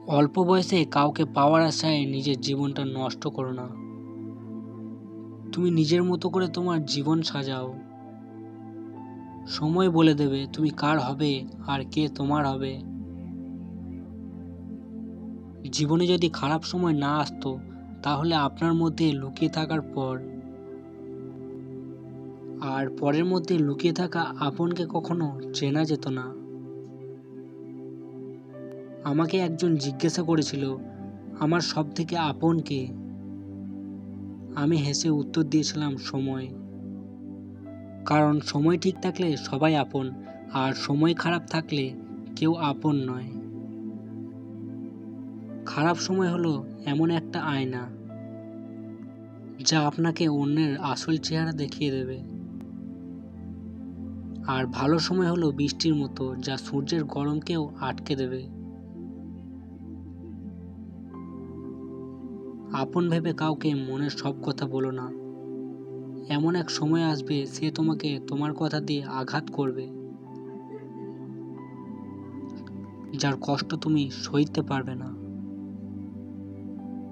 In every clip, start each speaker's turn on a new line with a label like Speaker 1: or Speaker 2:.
Speaker 1: অল্প বয়সে কাউকে পাওয়ার আশায় নিজের জীবনটা নষ্ট করো না। তুমি নিজের মতো করে তোমার জীবন সাজাও। সময় বলে দেবে তুমি কার হবে আর কে তোমার হবে। জীবনে যদি খারাপ সময় না আসতো তাহলে আপনার মধ্যে লুকিয়ে থাকার পর আর পরের মধ্যে লুকিয়ে থাকা আপনকে কখনো চেনা যেত না। আমাকে একজন জিজ্ঞাসা করেছিল আমার সব থেকে আপন কে। আমি হেসে উত্তর দিয়েছিলাম সময়। কারণ সময় ঠিক থাকলে সবাই আপন, আর সময় খারাপ থাকলে কেউ আপন নয়। খারাপ সময় হলো এমন একটা আয়না যা আপনাকে অন্যের আসল চেহারা দেখিয়ে দেবে। আর ভালো সময় হলো বৃষ্টির মতো যা সূর্যের গরমকেও আটকে দেবে। আপন ভেবে কাউকে মনের সব কথা বলো না। এমন এক সময় আসবে সে তোমাকে তোমার কথা দিয়ে আঘাত করবে, যার কষ্ট তুমি সইতে পারবে না।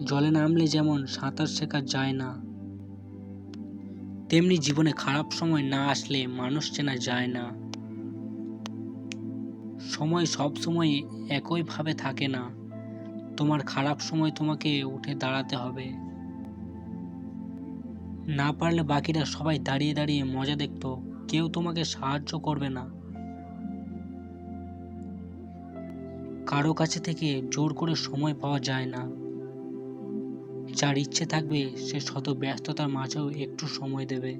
Speaker 1: জলে নামলে যেমন সাঁতার শেখা যায় না, তেমনি জীবনে খারাপ সময় না আসলে মানুষ চেনা যায় না। সময় সব সময় একইভাবে থাকে না। তোমার খারাপ সময় তোমাকে উঠে দাঁড়াতে হবে। না পারলে বাকিরা সবাই দাঁড়িয়ে দাঁড়িয়ে মজা দেখতো, কেউ তোমাকে সাহায্য করবে না। কারো কাছে থেকে জোর করে সময় পাওয়া যায় না। যার ইচ্ছে থাকবে সে শত ব্যস্ততার মাঝেও একটু সময় দেবে।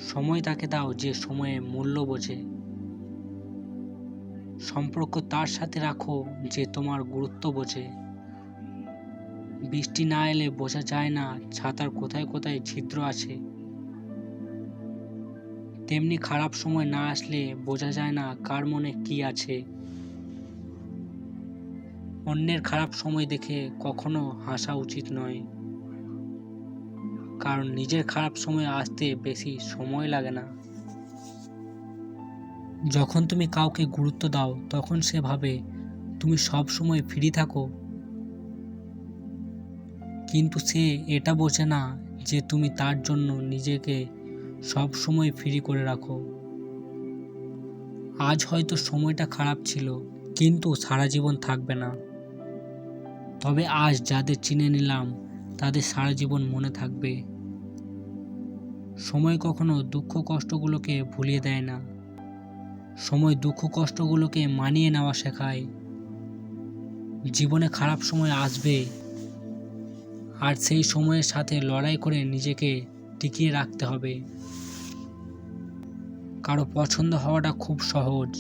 Speaker 1: সময় তাকে দাও যে সময়ে মূল্য বোঝে। সম্পর্ক তার সাথে রাখো যে তোমার গুরুত্ব বোঝে। বৃষ্টি না এলে বোঝা যায় না ছাতার কোথায় কোথায় ছিদ্র আছে, তেমনি খারাপ সময় না আসলে বোঝা যায় না কার মনে কি আছে। অন্যের খারাপ সময় দেখে কখনো হাসা উচিত নয়, কারণ নিজের খারাপ সময় আসতে বেশি সময় লাগে না। যখন তুমি কাউকে গুরুত্ব দাও তখন সে ভাবে তুমি সব সময় ফ্রি থাকো, কিন্তু সে এটা বোঝে না যে তুমি তার জন্য নিজেকে সব সময় ফ্রি করে রাখো। আজ হয়তো সময়টা খারাপ ছিল, কিন্তু সারা জীবন থাকবে না। তবে আজ যাদের চিনে নিলাম তাদের সারা জীবন মনে থাকবে। সময় কখনো দুঃখ কষ্টগুলোকে ভুলিয়ে দেয় না, সময় দুঃখ কষ্টগুলোকে মানিয়ে নেওয়া শেখায়। জীবনে খারাপ সময় আসবে, আর সেই সময়ের সাথে লড়াই করে নিজেকে টিকিয়ে রাখতে হবে। কারো পছন্দ হওয়াটা খুব সহজ,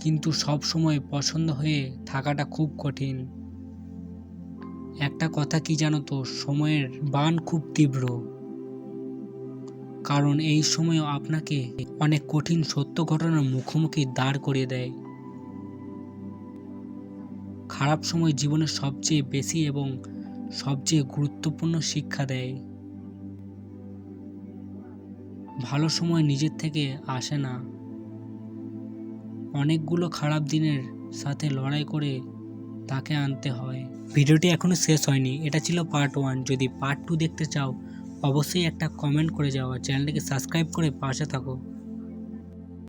Speaker 1: কিন্তু সব সময় পছন্দ হয়ে থাকাটা খুব কঠিন। একটা কথা কি জানো তো, সময়ের বাণ খুব তীব্র, কারণ এই সময়ও আপনাকে অনেক কঠিন সত্য ঘটনার মুখোমুখি দাঁড় করিয়ে দেয়। খারাপ সময় জীবনের সবচেয়ে বেশি এবং সবচেয়ে গুরুত্বপূর্ণ শিক্ষা দেয়। ভালো সময় নিজের থেকে আসে না, অনেকগুলো খারাপ দিনের সাথে লড়াই করে তাকে আনতে হয়। ভিডিওটি এখনো শেষ হয়নি, এটা ছিল পার্ট 1। যদি পার্ট 2 দেখতে চাও অবশ্যই একটা কমেন্ট করে যাও, চ্যানেলটিকে সাবস্ক্রাইব করে পাশে থাকো।